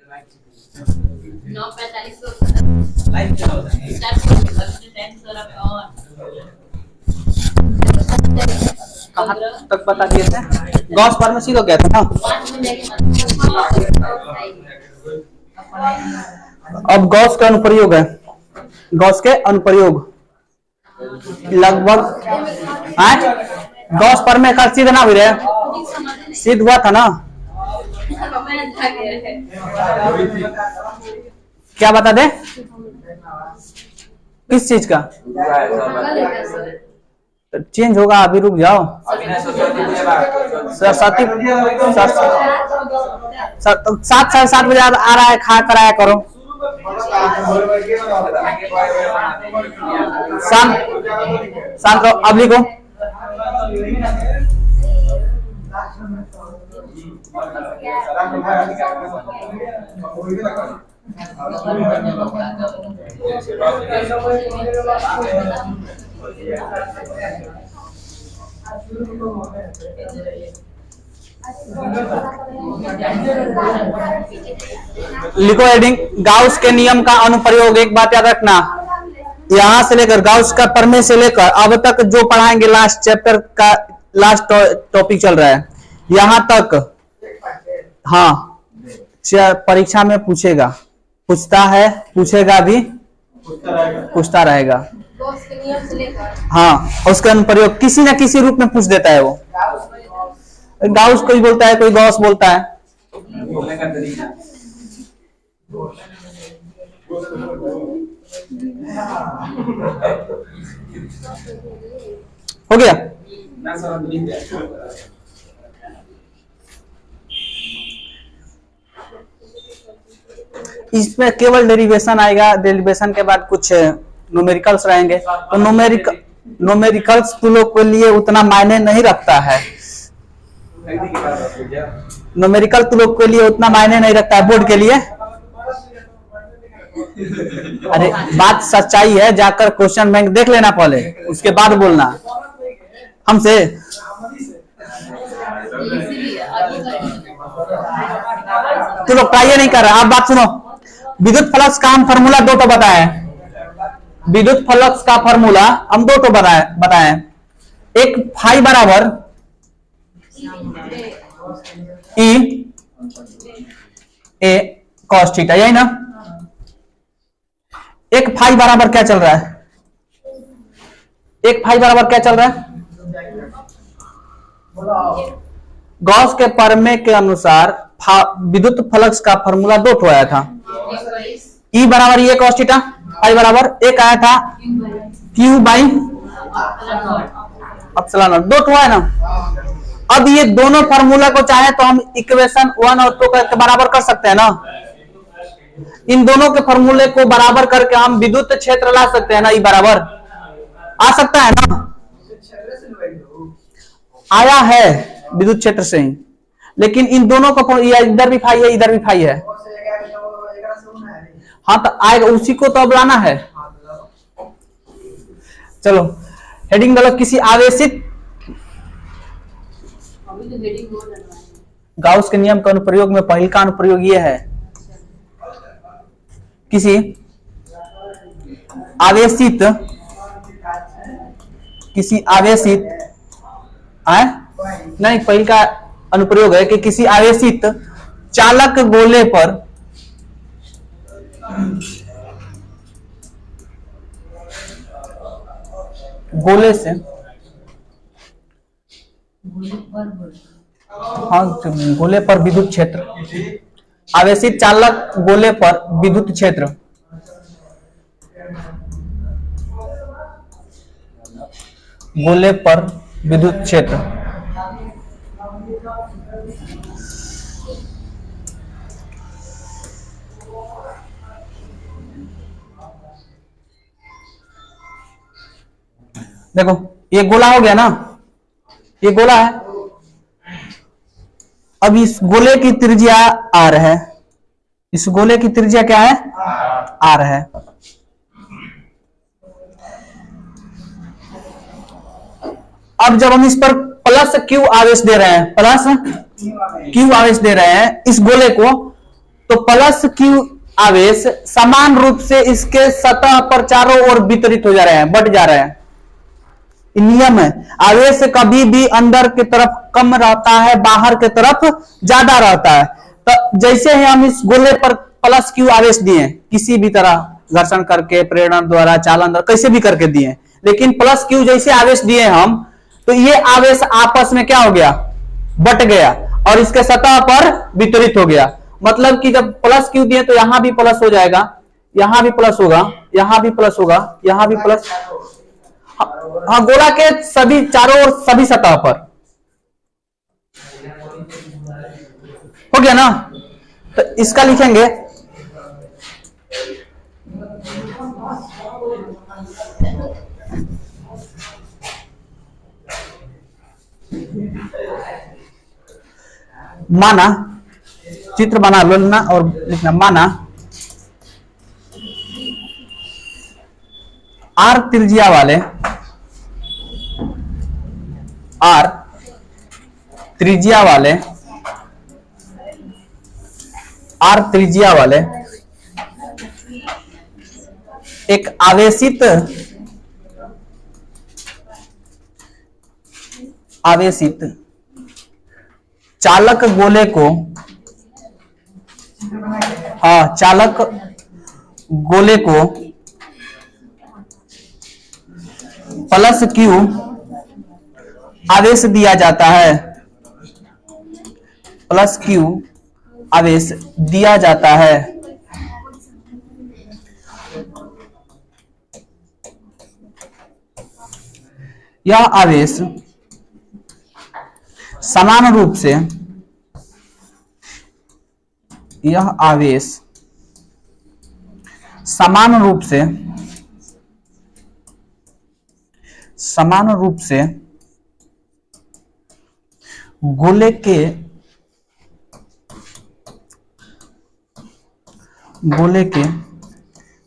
कहाँ तक बता दिए थे? गॉस फार्मेसी तो गया था ना। अब गॉस का अनुप्रयोग है, गॉस के अनुप्रयोग लगभग गॉस पर में का सिद्ध ना भी रहे, सिद्ध हुआ था ना। क्या बता दे किस चीज का चेंज होगा? अभी रुक जाओ। सरस्वती 7:30 आ रहा है, खा कराया करो। शांत रहो। अब लिखो। लिखो हेडिंग, गाउस के नियम का अनुप्रयोग। एक बात याद रखना, यहां से लेकर गाउस का प्रमेय से लेकर अब तक जो पढ़ाएंगे, लास्ट चैप्टर का लास्ट टॉपिक चल रहा है यहां तक। हाँ, परीक्षा में पूछेगा, पूछता है, पूछेगा भी, पूछता रहेगा। हाँ, उसका अनुप्रयोग किसी न किसी रूप में पूछ देता है वो। गाउस कोई बोलता है, कोई गॉस बोलता है। हो गया? इसमें केवल डेरिवेशन आएगा, डेरिवेशन के बाद कुछ न्यूमेरिकल्स रहेंगे। तो न्यूमेरिकल्स तो लोग के लिए उतना मायने नहीं रखता है, न्यूमेरिकल तो लोग के लिए उतना मायने नहीं रखता है बोर्ड के लिए। अरे बात सच्चाई है, जाकर क्वेश्चन बैंक देख लेना पहले, उसके बाद बोलना हमसे। तो लोग ट्राई नहीं कर रहे। आप बात सुनो, विद्युत फ्लक्स का हम फॉर्मूला 2 तो बताए, विद्युत फ्लक्स का फॉर्मूला हम 2 तो बताए। एक फाई बराबर ई ए कॉस थीटा, यही ना। एक फाई बराबर क्या चल रहा है? एक फाई बराबर क्या चल रहा है? गॉस के प्रमेय के अनुसार विद्युत फ्लक्स का फॉर्मूला 2 तो आया था। ई बराबर ये कॉस थीटा, फाई बराबर एक आया था क्यू बाई एप्सिलॉन नॉट, 2 तो है ना। अब ये दोनों फार्मूला को चाहे तो हम इक्वेशन 1 और 2 के बराबर कर सकते हैं ना। इन दोनों के फार्मूले को बराबर करके हम विद्युत क्षेत्र ला सकते हैं ना। ई बराबर आ सकता है ना, आया है विद्युत क्षेत्र से ही। लेकिन इन दोनों का इधर भी फाई है, इधर भी फाई है। हाँ तो आएगा, उसी को तो अब लाना है। चलो हेडिंग डालो, किसी आवेशित गाउस के नियम का अनुप्रयोग में पहले का अनुप्रयोग यह है, किसी आवेशित नहीं, पहले का अनुप्रयोग है कि किसी आवेशित चालक गोले पर गोले से, हाँ गोले पर विद्युत क्षेत्र, आवेशित चालक गोले पर विद्युत क्षेत्र गोले पर विद्युत क्षेत्र देखो ये गोला हो गया ना, ये गोला है। अब इस गोले की त्रिज्या r है, इस गोले की त्रिज्या क्या है? r है। अब जब हम इस पर प्लस q आवेश दे रहे हैं, प्लस q आवेश दे रहे हैं इस गोले को, तो प्लस क्यू आवेश समान रूप से इसके सतह पर चारों ओर वितरित हो जा रहे हैं, बट जा रहे हैं। नियम है, आवेश कभी भी अंदर की तरफ कम रहता है, बाहर की तरफ ज्यादा रहता है। तो जैसे ही हम इस गोले पर प्लस क्यू आवेश दिए, किसी भी तरह घर्षण करके, प्रेरण द्वारा, चालन द्वारा, कैसे भी करके दिए, लेकिन प्लस क्यू जैसे आवेश दिए हम, तो ये आवेश आपस में क्या हो गया, बट गया और इसके सतह पर वितरित हो गया। मतलब कि जब प्लस क्यू दिए तो यहां भी प्लस हो जाएगा, यहां भी प्लस होगा, यहां भी प्लस होगा, यहां भी प्लस। हाँ, गोला के सभी चारों ओर सभी सतह पर हो गया ना। तो इसका लिखेंगे माना, चित्र बना लो ना और लिखना, माना आर त्रिज्या वाले, आर त्रिज्या वाले, आर त्रिज्या वाले एक आवेशित चालक गोले को, चालक गोले को प्लस क्यू आवेश दिया जाता है, प्लस क्यू आवेश दिया जाता है। यह आवेश समान रूप से, यह आवेश समान रूप से गोले के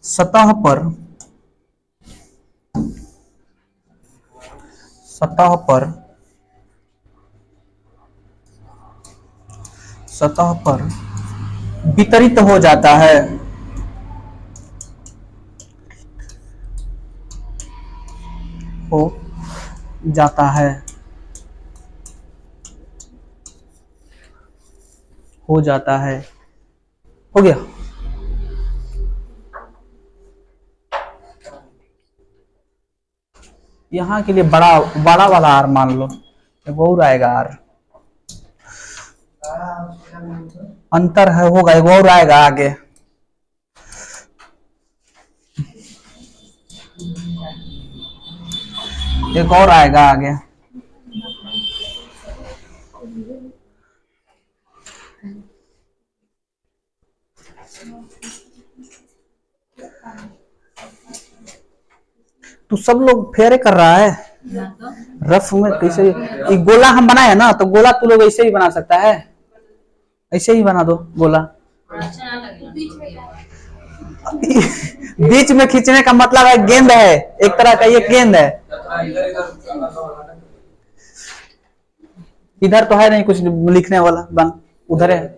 सतह पर वितरित हो जाता है। हो जाता है, हो जाता है। हो गया। यहां के लिए बड़ा बड़ा वाला आर मान लो, एक और आएगा आर, अंतर है, होगा एक और आएगा आगे। एक और आएगा आगे। तो सब लोग फेरे कर रहा है रफ में। कैसे ये गोला हम बनाए ना, तो गोला तू लोग ऐसे ही बना सकता है, ऐसे ही बना दो गोला। बीच में खींचने का मतलब है गेंद है, एक तरह का ये गेंद है। इधर तो है नहीं कुछ लिखने वाला, बन उधर है।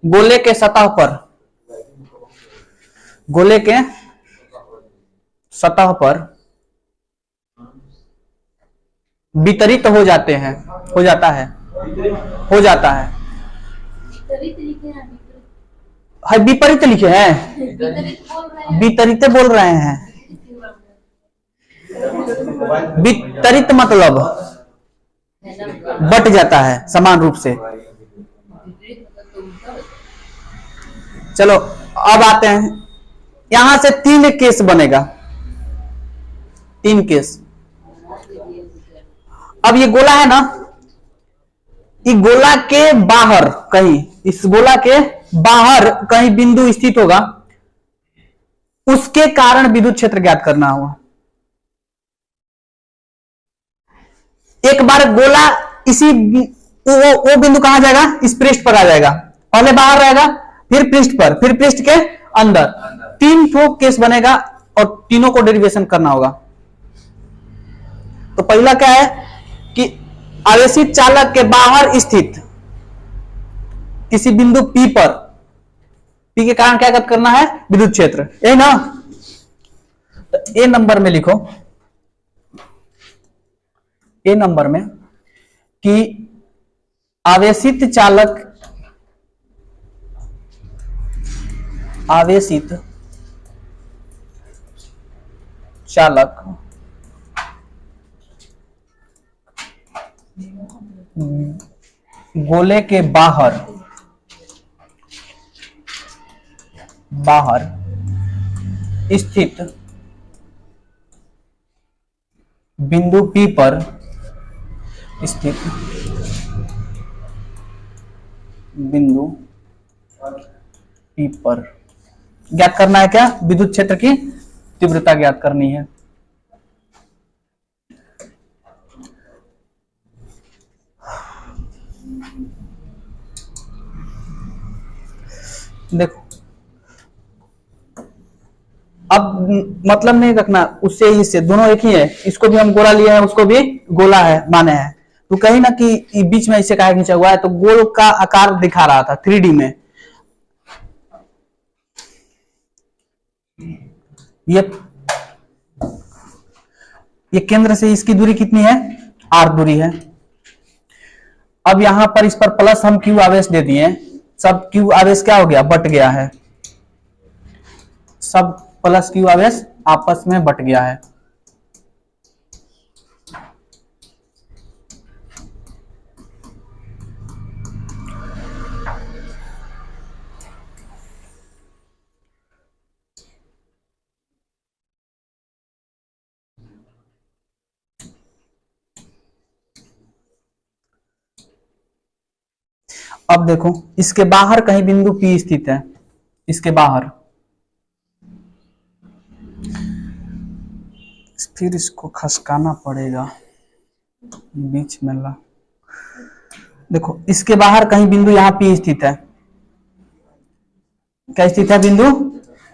गोले के सतह पर, गोले के सतह पर वितरित हो जाते हैं, हो जाता है, हो जाता है। विपरीत लिखे हैं, वितरित बोल रहे हैं। वितरित मतलब बट जाता है समान रूप से। चलो अब आते हैं, यहां से 3 केस बनेगा, 3 केस। अब ये गोला है ना, ये गोला के बाहर कहीं, इस गोला के बाहर कहीं बिंदु स्थित होगा, उसके कारण विद्युत क्षेत्र ज्ञात करना होगा। एक बार गोला इसी वो बिंदु कहां जाएगा, इस पृष्ठ पर आ जाएगा, पहले बाहर रहेगा, फिर पृष्ठ पर, फिर पृष्ठ के अंदर। 3 ठो केस बनेगा और तीनों को डेरिवेशन करना होगा। तो पहला क्या है कि आवेशित चालक के बाहर स्थित किसी बिंदु P पर, P के कारण क्या करना है, विद्युत क्षेत्र, यही ना। तो ए नंबर में लिखो, ए नंबर में कि आवेशित चालक गोले के बाहर स्थित बिंदु P पर ज्ञात करना है, क्या, विद्युत क्षेत्र की तीव्रता ज्ञात करनी है। देखो अब मतलब नहीं रखना, उससे ही से दोनों एक ही है, इसको भी हम गोला लिए हैं, उसको भी गोला है माने हैं। तो कहीं ना कि बीच में इसे कहा खींचा हुआ है, तो गोल का आकार दिखा रहा था 3D में। ये केंद्र से इसकी दूरी कितनी है, r दूरी है। अब यहां पर इस पर प्लस हम Q आवेश दे दिए, सब Q आवेश क्या हो गया, बट गया है, सब प्लस Q आवेश आपस में बट गया है। अब देखो इसके बाहर कहीं बिंदु P स्थित है, इसके बाहर, फिर इसको खसकाना पड़ेगा बीच में ला। देखो इसके बाहर कहीं बिंदु यहाँ P स्थित है, क्या स्थित है, बिंदु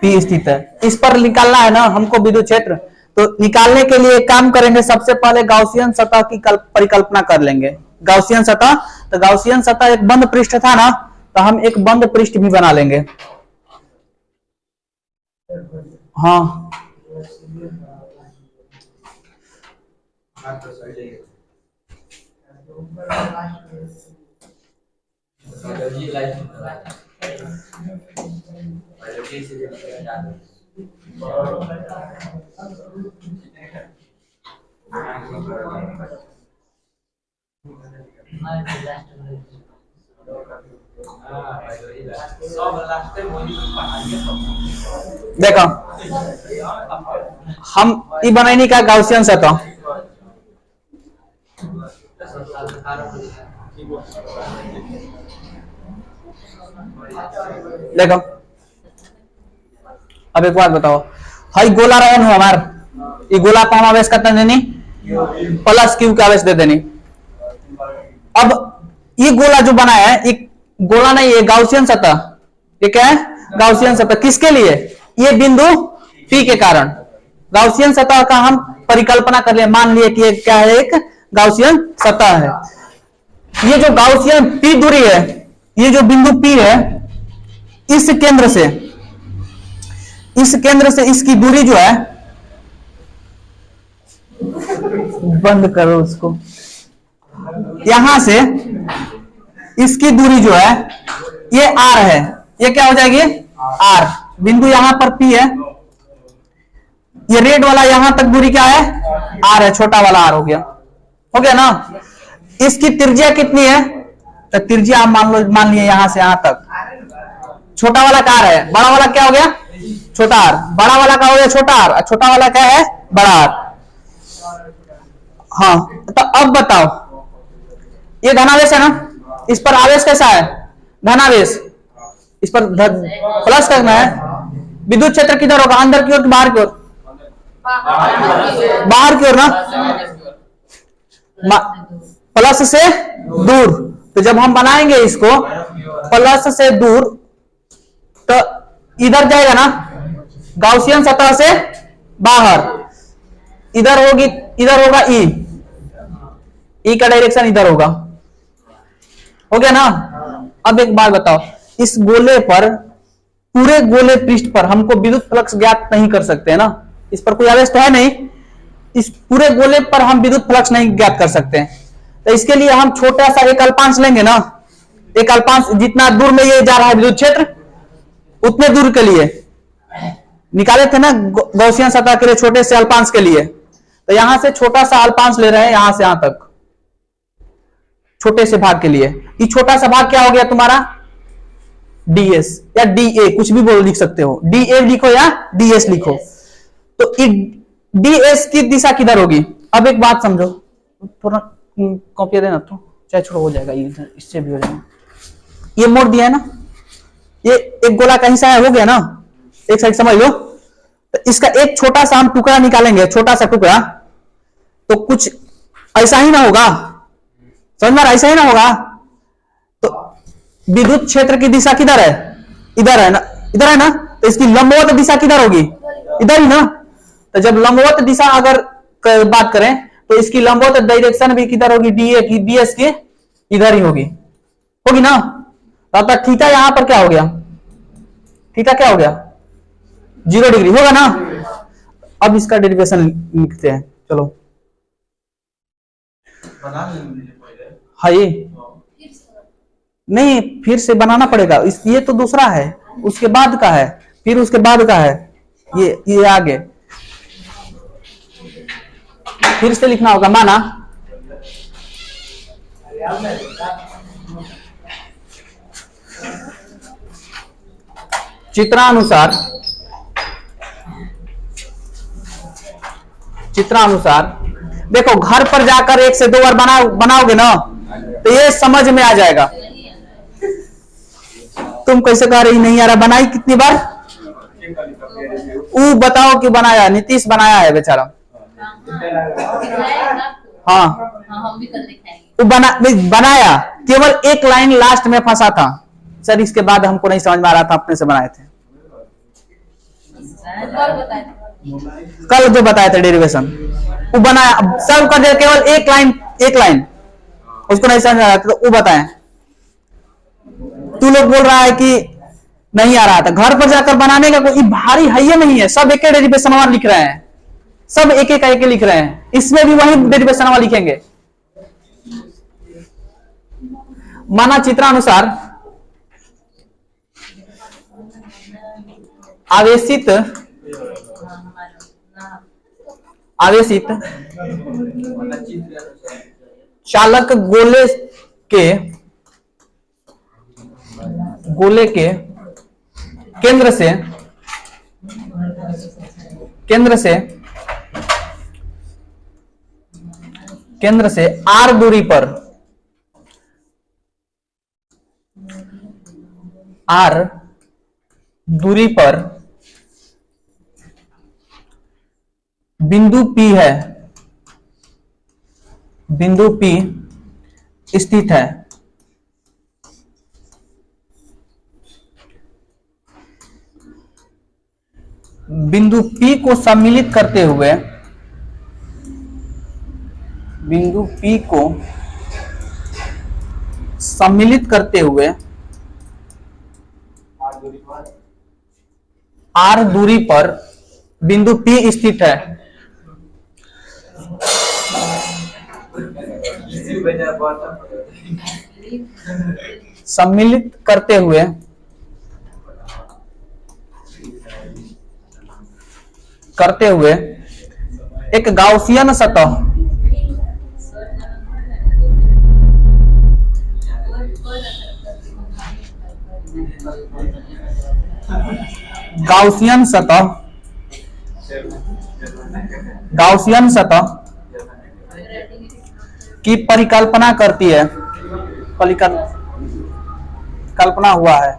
P स्थित है। इस पर निकालना है ना हमको विद्युत क्षेत्र। तो निकालने के लिए एक काम करेंगे, सबसे पहले गाउसियन सतह की परिकल्पना कर लेंगे। गाउसियन सतह, तो गाउसियन सतह एक बंद पृष्ठ था ना, तो हम एक बंद पृष्ठ भी बना लेंगे। हाँ देखो हम ई बनाई का गाउसियन सतह, देखो अब एक बात बताओ, हाई गोला रहन हो हमार, ये गोला को हम आवेश कितना देनी, प्लस Q का आवेश दे देनी। अब ये गोला जो बना है, ये गोला नहीं, ये गाउसियन सतह, ये क्या है, गाउसियन सतह, किसके लिए, ये बिंदु P के कारण। गाउसियन सतह का हम परिकल्पना कर लिए, मान लिए कि ये क्या है, एक गाउसियन सतह है। ये जो गाउसियन P दूरी है, ये जो बिंदु P है, इस केंद्र से इसकी दूरी जो है, बंद करो उसको, यहां से इसकी दूरी जो है ये R है, ये क्या हो जाएगी, R। बिंदु यहां पर P है, ये रेड वाला यहां तक दूरी क्या है, R है, छोटा वाला R हो गया ना। इसकी त्रिज्या कितनी है, तो त्रिज्या आप मान लिए यहां से यहां तक, छोटा वाला का R है, बड़ा वाला क्या हो गया, छोटा R, बड़ा वाला का हो गया छोटा R, छोटा वाला क्या है, बड़ा R। हाँ तो अब बताओ, ये धनावेश है ना, इस पर आवेश कैसा है, धनावेश, इस पर प्लस करना है। विद्युत क्षेत्र किधर होगा, अंदर की ओर कि बाहर की ओर, बाहर की ओर ना, प्लस से दूर। तो जब हम बनाएंगे इसको प्लस से दूर, तो इधर जाएगा ना, गाउसियन सतह से बाहर, इधर होगा E, ई का डायरेक्शन इधर होगा, हो गया ना। अब एक बात बताओ, इस गोले पर, पूरे गोले पृष्ठ पर हमको विद्युत फ्लक्स ज्ञात नहीं कर सकते है ना, इस पर कोई आवेश तो है नहीं, इस पूरे गोले पर हम विद्युत फ्लक्स नहीं ज्ञात कर सकते हैं। तो इसके लिए हम छोटा सा एक अल्पांश लेंगे ना, एक अल्पांश, जितना दूर में ये जा रहा है विद्युत क्षेत्र उतने दूर के लिए निकाले थे ना गौसियन सतह के लिए छोटे से अल्पांश के लिए। तो यहां से छोटा सा अल्पांश ले रहे हैं, यहां से यहां तक छोटे से भाग के लिए। ये छोटा सा भाग क्या हो गया तुम्हारा, ds या dA, कुछ भी बोल लिख सकते हो, dA लिखो या ds लिखो। तो ds की दिशा किधर होगी। अब एक बात समझो, थोड़ा कॉपी देना तो चाहे छोटा हो जाएगा, इससे भी हो जाएगा। ये मोड़ दिया है ना, ये एक गोला का हिस्सा है, हो गया ना, एक साइड समझ लो। तो इसका एक छोटा सा हम टुकड़ा निकालेंगे, छोटा सा टुकड़ा, तो कुछ ऐसा ही ना होगा, समझ में, ऐसा ही ना होगा। तो विद्युत क्षेत्र की दिशा किधर है, इधर है ना, इधर है ना, तो इसकी लंबवत दिशा किधर होगी, इधर ही ना। तो जब लंबवत दिशा अगर बात करें तो इसकी लंबवत डायरेक्शन भी किधर होगी, डीए की, डीएस की इधर ही होगी, होगी ना। तो थीटा यहां पर क्या हो गया, थीटा क्या हो गया, 0 डिग्री होगा ना। अब इसका डेरिवेशन लिखते हैं, चलो। हाँ, ये नहीं, फिर से बनाना पड़ेगा, ये तो दूसरा है, उसके बाद का है, फिर उसके बाद का है, ये आगे फिर से लिखना होगा। माना चित्रानुसार देखो, घर पर जाकर 1 से 2 बार बनाओगे ना तो ये समझ में आ जाएगा। तुम कैसे कह रही नहीं आ रहा, बनाई कितनी बार, वो बताओ कि बनाया, नीतीश बनाया है बेचारा। हाँ, वो बनाया, केवल एक लाइन लास्ट में फंसा था सर, इसके बाद हमको नहीं समझ में आ रहा था, अपने से बनाए थे कल जो बताए थे डेरिवेशन, वो बनाया, सब कर दिया, केवल एक लाइन उसको नहीं समझ में आ रहा था, तो वो बताए। तू लोग बोल रहा है कि नहीं आ रहा था, घर पर जाकर बनाने का कोई भारी है नहीं है, सब एक डेरिवेशन वाला लिख रहे हैं, सब एक लिख रहे हैं, इसमें भी वही डेरिवेशन वाला लिखेंगे। माना चित्रानुसार आवेशित चालक गोले के केंद्र से r दूरी पर बिंदु P है, बिंदु P स्थित है। बिंदु P को सम्मिलित करते हुए, बिंदु P को सम्मिलित करते हुए r दूरी पर बिंदु P स्थित है। सम्मिलित करते हुए एक गाउसियन सतह की परिकल्पना करती है, कल्पना हुआ है,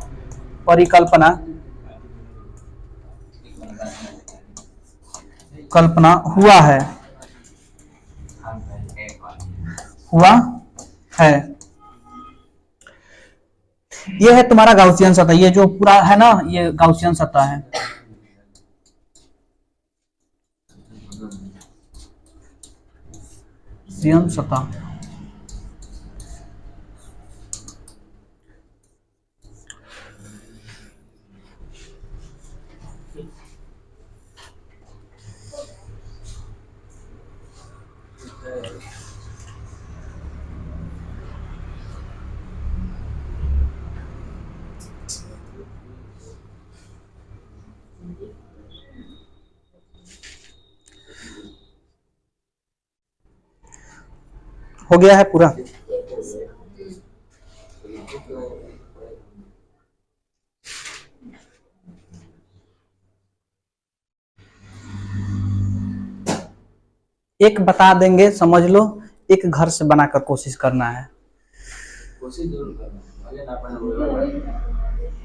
कल्पना हुआ है। ये है तुम्हारा गाउसियन सतह, ये जो पूरा है ना, ये गाउसियन सतह है। गाउसियन सतह हो गया है पूरा। एक बता देंगे समझ लो, एक घर से बनाकर कोशिश करना है। कोशिश जरूर करना है, ना अपना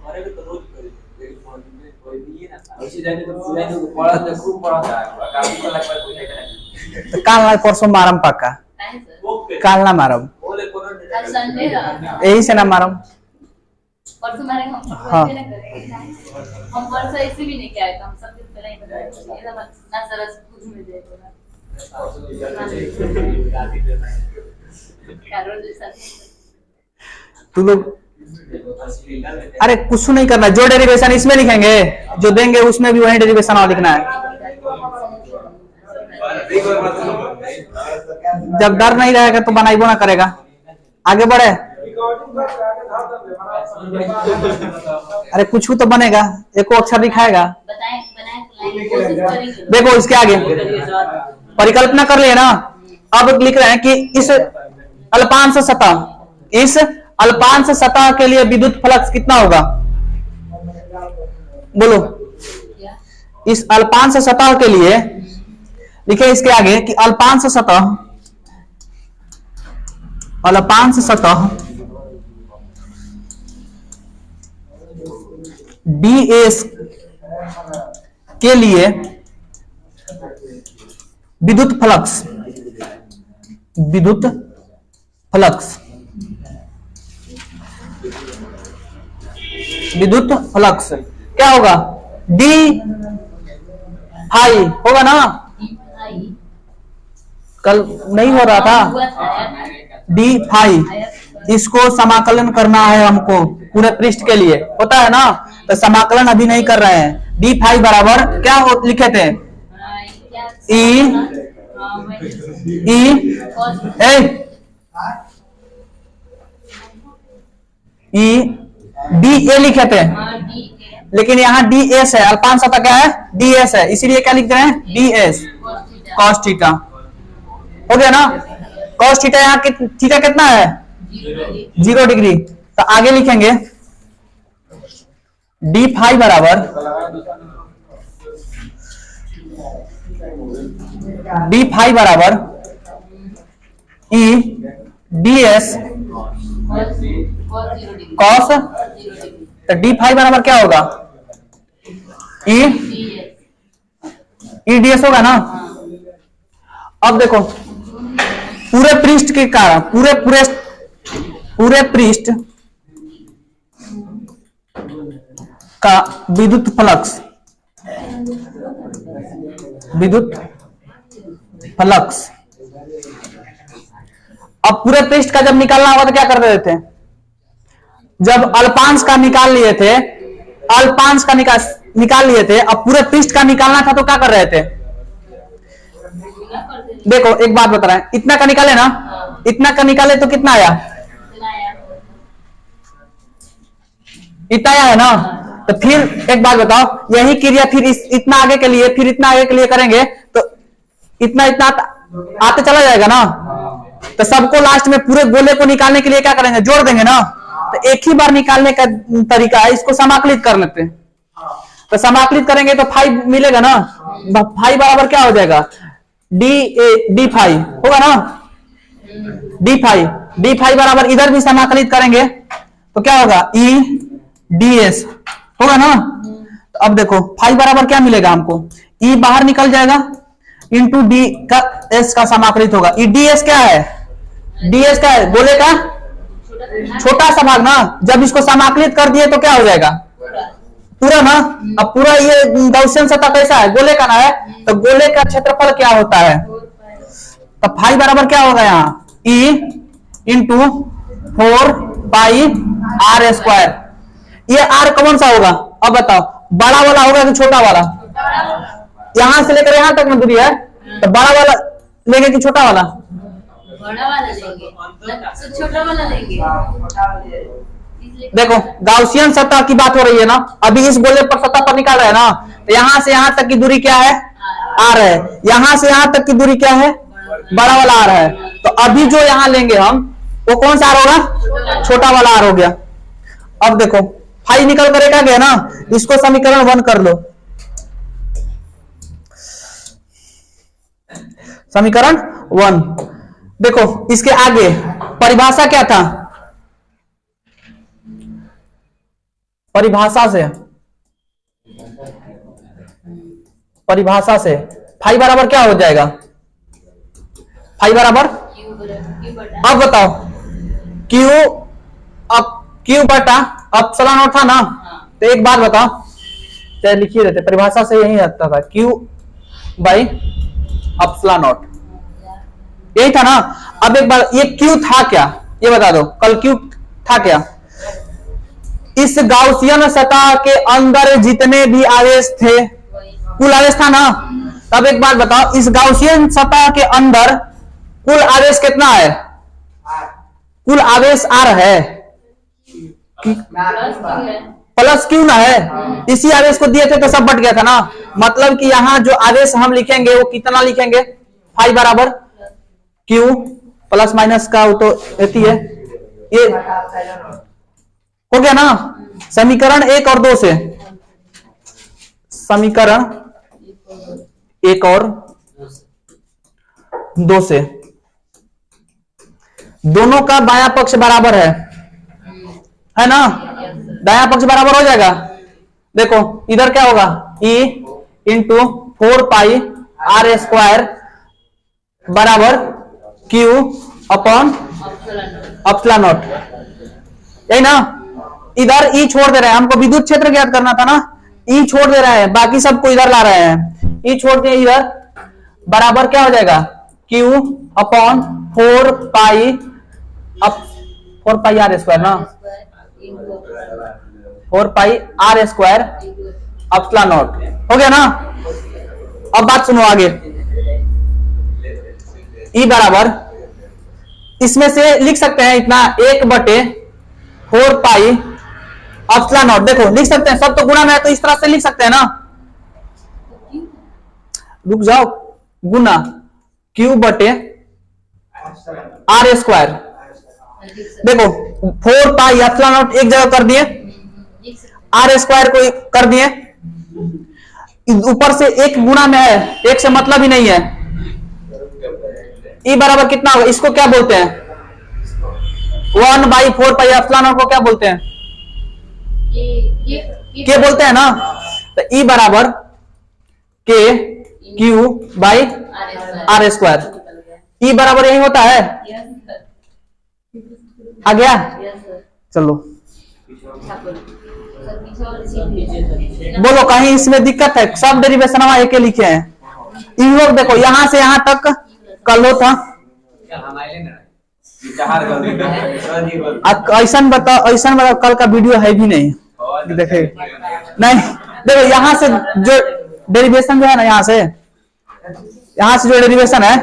अरे तो रोज कोई भी ना ऐसे जाने तो पूरा जो पढ़ा तो खूब पढ़ा था काफी को लगता है कोई नहीं तो काल ना परसों मारम पक्का, काल ना मारम, बोले कोनो आज संडे है, यही से ना मारम। परसों मारे हम हाँ। हम परसों ऐसे भी नहीं किया है, हम सब दिन पहले ही बताया ये ना ना सरस कुछ में जाएगा कारोल जैसा तू लोग अरे कुछ नहीं करना, जो डेरिवेशन इसमें लिखेंगे जो देंगे उसमें भी वही डेरिवेशन और लिखना है। जब डर नहीं रहेगा तो बनाइबो ना करेगा। आगे बढ़े, अरे कुछ तो बनेगा, एको अक्षर दिखाएगा। बताएं बनाएं कोशिश करेंगे। देखो इसके आगे परिकल्पना कर लिए ना, अब लिख रहे हैं कि इस अल्पांश सतह, इस अल्पांश सतह के लिए विद्युत फ्लक्स कितना होगा, बोलो। इस अल्पांश सतह के लिए लिखे इसके आगे कि अल्पांश सतह, अल्पांश सतह ds के लिए विद्युत फ्लक्स, विद्युत फ्लक्स, विद्युत फ्लक्स क्या होगा, डी फाई होगा ना। कल नहीं हो रहा था डी फाई, इसको समाकलन करना है हमको पूरे पृष्ठ के लिए, होता है ना। तो समाकलन अभी नहीं कर रहे हैं। डी फाई बराबर क्या लिखे थे, ई डी ए लिखे थे, लेकिन यहाँ डी एस है, अल्पांश सतह क्या है, डी एस है, इसीलिए क्या लिख रहे हैं, डी एस कॉस थीटा। हो गया ना, कॉस थीटा यहाँ थीटा कितना है, 0 डिग्री। तो आगे लिखेंगे डी फाई बराबर ई डी एस कॉस। तो डी फाई बराबर क्या होगा, ई डी एस होगा ना। अब देखो पूरे पृष्ठ के कारण, पूरे पृष्ठ का विद्युत फ्लक्स, विद्युत फ्लक्स। अब पूरे पृष्ठ का जब निकालना होगा तो क्या कर रहे थे, जब अल्पांश का निकाल लिए थे, अल्पांश का निकाल लिए थे, अब पूरे पृष्ठ का निकालना था तो क्या कर रहे थे। देखो एक बात बता रहे हैं, इतना का निकाले ना, इतना का निकाले तो कितना आया, इतना आया है ना। तो फिर एक बात बताओ, यही क्रिया फिर इतना आगे के लिए, फिर इतना आगे के लिए करेंगे तो इतना इतना आते चला जाएगा ना। तो सबको लास्ट में पूरे गोले को निकालने के लिए क्या करेंगे, जोड़ देंगे ना। तो एक ही बार निकालने का तरीका है, इसको समाकलित कर लेते हैं। तो समाकलित करेंगे तो फाइव मिलेगा ना, फाइव बराबर क्या हो जाएगा, डी फाइव होगा ना, डी फाइव बराबर इधर भी समाकलित करेंगे तो क्या होगा, ई डी एस होगा ना। तो अब देखो फाइव बराबर क्या मिलेगा हमको, ई बाहर निकल जाएगा इंटू डी का एस का समाकलित होगा। ई डी एस क्या है, डी एस क्या है, गोले का छोटा सा भाग ना। जब इसको समाकलित कर दिए तो क्या हो जाएगा, पूरा ना। अब पूरा ये गौसियन सतह कैसा है, गोले का ना है, तो गोले का क्षेत्रफल क्या होता है। तो फाइव बराबर क्या होगा यहाँ, E into 4 pi r square. ये आर कौन सा होगा, अब बताओ, बड़ा वाला होगा कि छोटा वाला, यहां से लेकर यहां तक में दूरी है, तो बड़ा वाला लेंगे कि छोटा वाला? बड़ा वाला लेंगे, तो छोटा वाला लेंगे। इसलिए देखो गाउसियन सतह की बात हो रही है ना, अभी इस गोले पर सतह पर निकाल रहे हैं ना, तो यहाँ से यहाँ तक की दूरी क्या है? आर है। यहाँ से यहाँ तक की दूरी क्या है? बड़ा वाला आर है। तो अभी जो यहाँ लेंगे हम, वो कौन सा आर होगा? छोटा वाला आर हो गया। अब देखो फाई निकल कर एक आ गया ना, इसको समीकरण 1 कर लो। समीकरण 1 देखो, इसके आगे परिभाषा क्या था? परिभाषा से फाई बराबर क्या हो जाएगा? फाई बराबर, अब बताओ, क्यू, अब क्यू बटा एप्सिलॉन नॉट था ना, तो एक बात बताओ, चाहे लिखिए रहते, परिभाषा से यही आता था, क्यू बाई एप्सिलॉन नॉट, यही था ना। अब एक बार, ये क्यू था क्या ये बता दो, कल क्यू था क्या? इस गाउसियन सतह के अंदर जितने भी आवेश थे, कुल आवेश था ना। तब एक बात बताओ, इस गाउसियन सतह के अंदर कुल आवेश कितना है? कुल आवेश आर है, प्लस क्यू ना है। इसी आवेश को दिए थे तो सब बट गया था ना। मतलब कि यहाँ जो आवेश हम लिखेंगे वो कितना लिखेंगे? फाई बराबर क्यू प्लस माइनस का वो तो रहती है, ये हो गया ना। समीकरण 1 और 2 से, समीकरण 1 और 2 से दोनों का बायां पक्ष बराबर है ना? दायां पक्ष बराबर हो जाएगा। देखो इधर क्या होगा? E into 4 pi r square बराबर Q अपॉन एप्सिलॉन नॉट, यही ना। इधर E छोड़ दे रहे हैं, हमको विद्युत क्षेत्र ज्ञात करना था ना, E छोड़ दे रहे हैं, बाकी सबको इधर ला रहे हैं। E छोड़ के इधर बराबर क्या हो जाएगा? Q upon 4 pi r square ना, 4 pi r square epsilon naught, हो गया ना। अब बात सुनो आगे, E बराबर, इसमें से लिख सकते हैं इतना 1/4 पाई एप्सिलॉन नॉट। देखो लिख सकते हैं, सब तो गुणा में है तो इस तरह से लिख सकते हैं ना। रुक जाओ, गुना Q बटे आर स्क्वायर। देखो 4 पाई एप्सिलॉन नॉट एक जगह कर दिए, आर स्क्वायर को कर दिए, ऊपर से एक गुणा में है, एक से मतलब ही नहीं है। E बराबर कितना होगा? इसको क्या बोलते हैं? 1/4 पाई एप्सिलॉन नॉट को क्या बोलते हैं? के बोलते हैं ना। तो E बराबर k Q by r square. E बराबर यही होता है, आ गया? चलो बोलो कहीं इसमें दिक्कत है? सब डेरिवेशन हम एक लिखे हैं। इन लोग देखो यहाँ से यहाँ तक कल हो था, ऐसा बताओ कल का वीडियो है भी नहीं देखे नहीं। देखो यहाँ से जो डेरिवेशन जो है ना, यहाँ से जो डेरिवेशन है,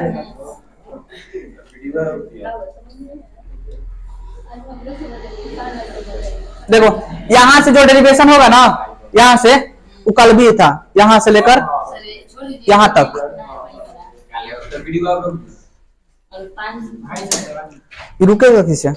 देखो यहाँ से जो डेरिवेशन होगा ना, यहाँ से वो कल भी था, यहाँ से लेकर यहाँ तक। रुकेगा किसे?